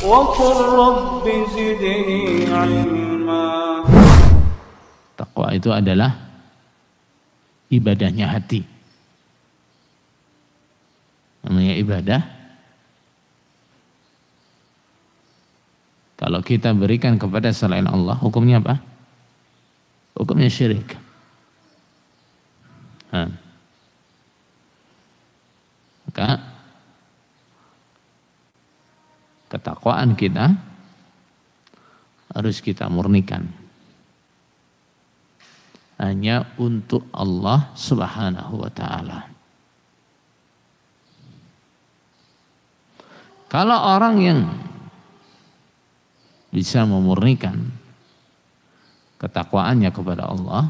وقل رب زدني علما. Takwa itu adalah ibadahnya hati. Namanya ibadah. Kalau kita berikan kepada selain Allah, hukumnya apa? Hukumnya syirik. Maka ketakwaan kita harus kita murnikan hanya untuk Allah Subhanahu wa ta'ala. Kalau orang yang bisa memurnikan ketakwaannya kepada Allah,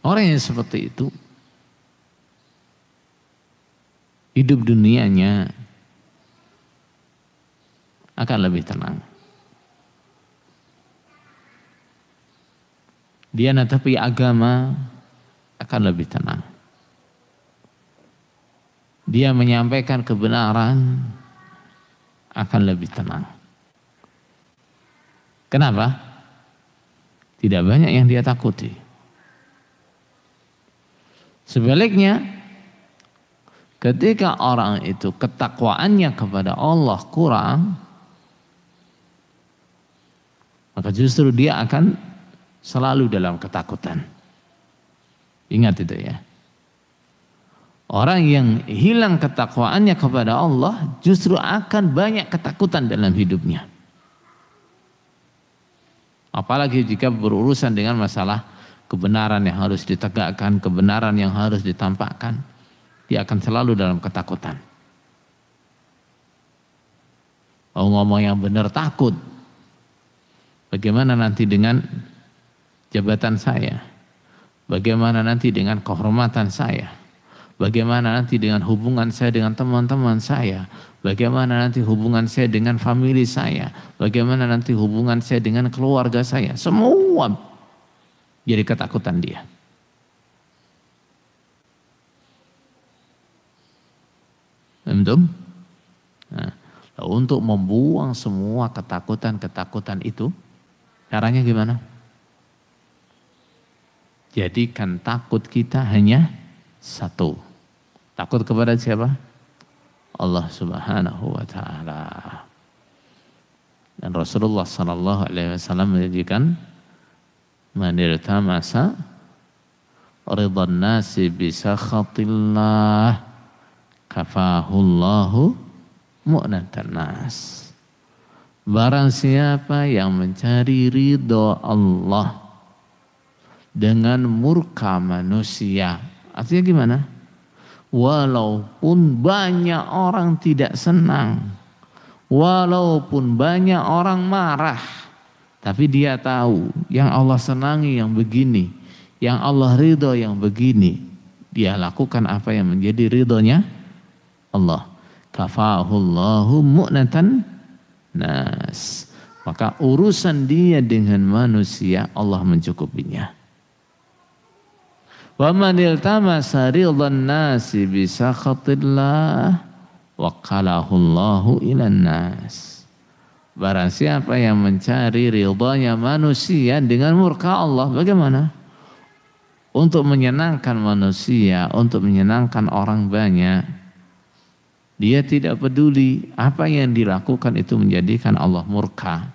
orang yang seperti itu hidup dunianya akan lebih tenang. Dia menghadapi agama akan lebih tenang. Dia menyampaikan kebenaran akan lebih tenang. Kenapa? Tidak banyak yang dia takuti. Sebaliknya, ketika orang itu ketakwaannya kepada Allah kurang, maka justru dia akan selalu dalam ketakutan. Ingat itu ya. Orang yang hilang ketakwaannya kepada Allah justru akan banyak ketakutan dalam hidupnya. Apalagi jika berurusan dengan masalah kebenaran yang harus ditegakkan, kebenaran yang harus ditampakkan, dia akan selalu dalam ketakutan. Mau ngomong yang benar takut. Bagaimana nanti dengan jabatan saya? Bagaimana nanti dengan kehormatan saya? Bagaimana nanti dengan hubungan saya dengan teman-teman saya? Bagaimana nanti hubungan saya dengan famili saya? Bagaimana nanti hubungan saya dengan keluarga saya? Semua jadi ketakutan dia. Betul? Nah, untuk membuang semua ketakutan-ketakutan itu, caranya gimana? Jadikan takut kita hanya satu. Takut kepada siapa? Allah Subhanahu wa ta'ala. Dan Rasulullah sallallahu alaihi wasallam menjadikan man iltamasa ridhan nasi bi sakhatillah kafahullahu mu'natan nas. Barang siapa yang mencari ridho Allah dengan murka manusia, artinya gimana? Walaupun banyak orang tidak senang, walaupun banyak orang marah, tapi dia tahu yang Allah senangi yang begini, yang Allah ridho yang begini, dia lakukan apa yang menjadi ridhonya Allah. Kafahullahu mu'natan nas. Maka urusan dia dengan manusia Allah mencukupinya. Wa man iltamasa ridhan nasi bi sakhatillah waqalahu Allahu ilan nas. Barang siapa yang mencari ridhanya manusia dengan murka Allah, bagaimana? Untuk menyenangkan manusia, untuk menyenangkan orang banyak, dia tidak peduli apa yang dilakukan itu menjadikan Allah murka.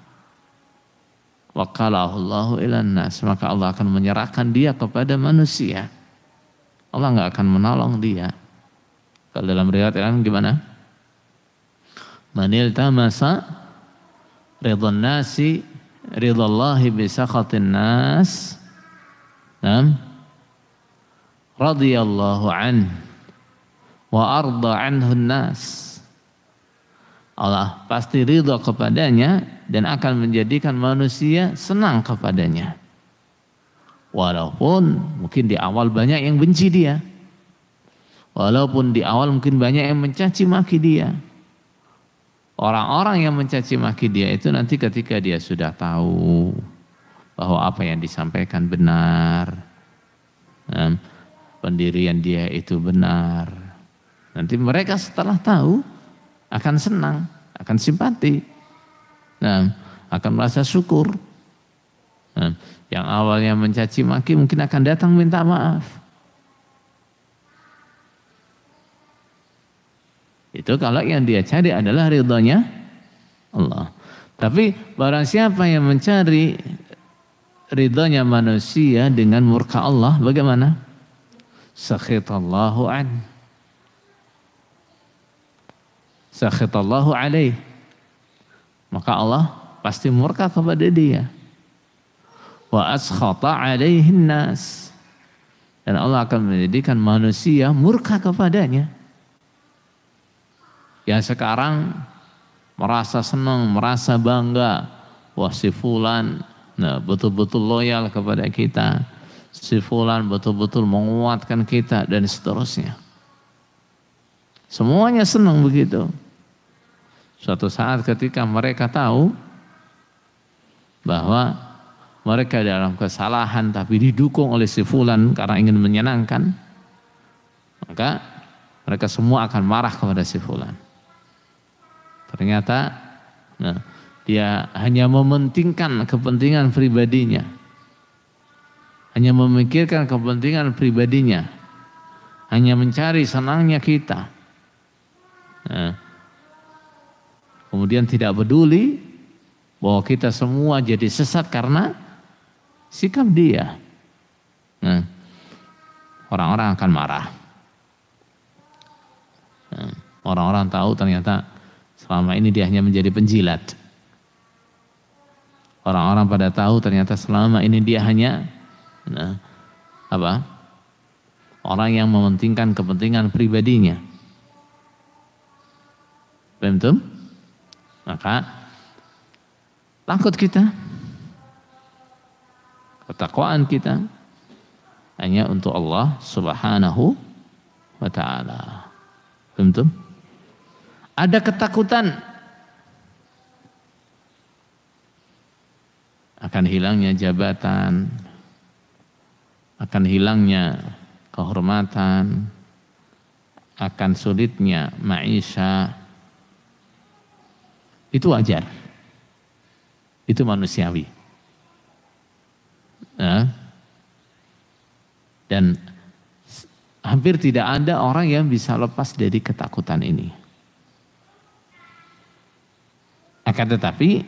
Waqalahu Allahu ilan nas, maka Allah akan menyerahkan dia kepada manusia. Allah enggak akan menolong dia. Kalau dalam riwayat lain gimana? Manil tamasa ridhan nasi ridallahi bi sakhatin nas. Naam. Radhiyallahu an wa arda anhu nas. Allah pasti ridha kepadanya dan akan menjadikan manusia senang kepadanya. Walaupun mungkin di awal banyak yang benci dia. Walaupun di awal mungkin banyak yang mencaci maki dia. Orang-orang yang mencaci maki dia itu nanti ketika dia sudah tahu bahwa apa yang disampaikan benar, pendirian dia itu benar, Nanti mereka setelah tahu akan senang, akan simpati, nah, akan merasa syukur. Nah, yang awalnya mencaci maki mungkin akan datang minta maaf. Itu kalau yang dia cari adalah ridhonya Allah. Tapi barang siapa yang mencari ridhonya manusia dengan murka Allah, bagaimana? Sakhitallahu an. Sakhitallahu alaih. Maka Allah pasti murka kepada dia. Wa askhata alaihin nas. Dan Allah akan menjadikan manusia murka kepadanya. Yang sekarang merasa senang, merasa bangga, wah si fulan betul-betul loyal kepada kita, si fulan betul-betul menguatkan kita, dan seterusnya. Semuanya senang begitu. Suatu saat ketika mereka tahu bahwa mereka dalam kesalahan tapi didukung oleh si fulan karena ingin menyenangkan, maka mereka semua akan marah kepada si fulan. Ternyata dia hanya mementingkan kepentingan pribadinya. Hanya memikirkan kepentingan pribadinya. Hanya mencari senangnya kita. Kemudian tidak peduli bahwa kita semua jadi sesat karena sikap dia. Orang-orang akan marah. Orang-orang tahu ternyata selama ini dia hanya menjadi penjilat. Orang-orang pada tahu ternyata selama ini dia hanya orang yang mementingkan kepentingan pribadinya. Betul? Maka takut kita, ketakwaan kita hanya untuk Allah Subhanahu wa ta'ala. Betul? Ada ketakutan akan hilangnya jabatan, akan hilangnya kehormatan, akan sulitnya maisha. Itu wajar. Itu manusiawi. Dan hampir tidak ada orang yang bisa lepas dari ketakutan ini. Akan tetapi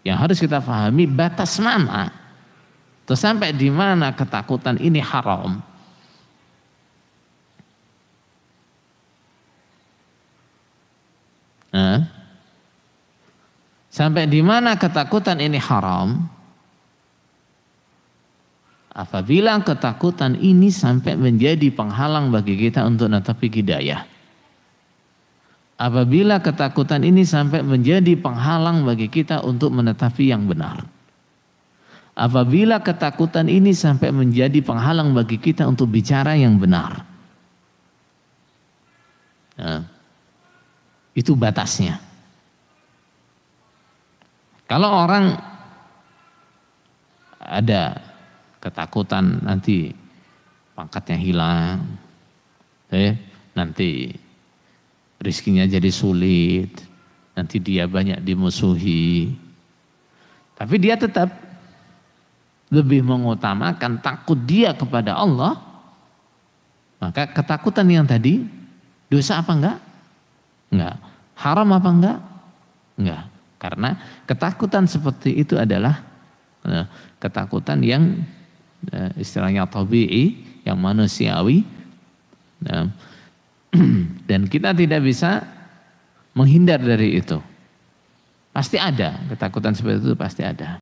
yang harus kita pahami batas mana, terus sampai di mana ketakutan ini haram. Sampai di mana ketakutan ini haram? Apabila ketakutan ini sampai menjadi penghalang bagi kita untuk menetapi hidayah. Apabila ketakutan ini sampai menjadi penghalang bagi kita untuk menetapi yang benar. Apabila ketakutan ini sampai menjadi penghalang bagi kita untuk bicara yang benar. Itu batasnya. Kalau orang ada ketakutan nanti pangkatnya hilang, nanti rizkinya jadi sulit, nanti dia banyak dimusuhi. Tapi dia tetap lebih mengutamakan takut dia kepada Allah. Maka ketakutan yang tadi dosa apa enggak? Enggak. Haram apa enggak? Enggak. Karena ketakutan seperti itu adalah ketakutan yang istilahnya tabi'i, yang manusiawi. Dan kita tidak bisa menghindar dari itu. Pasti ada ketakutan seperti itu, pasti ada.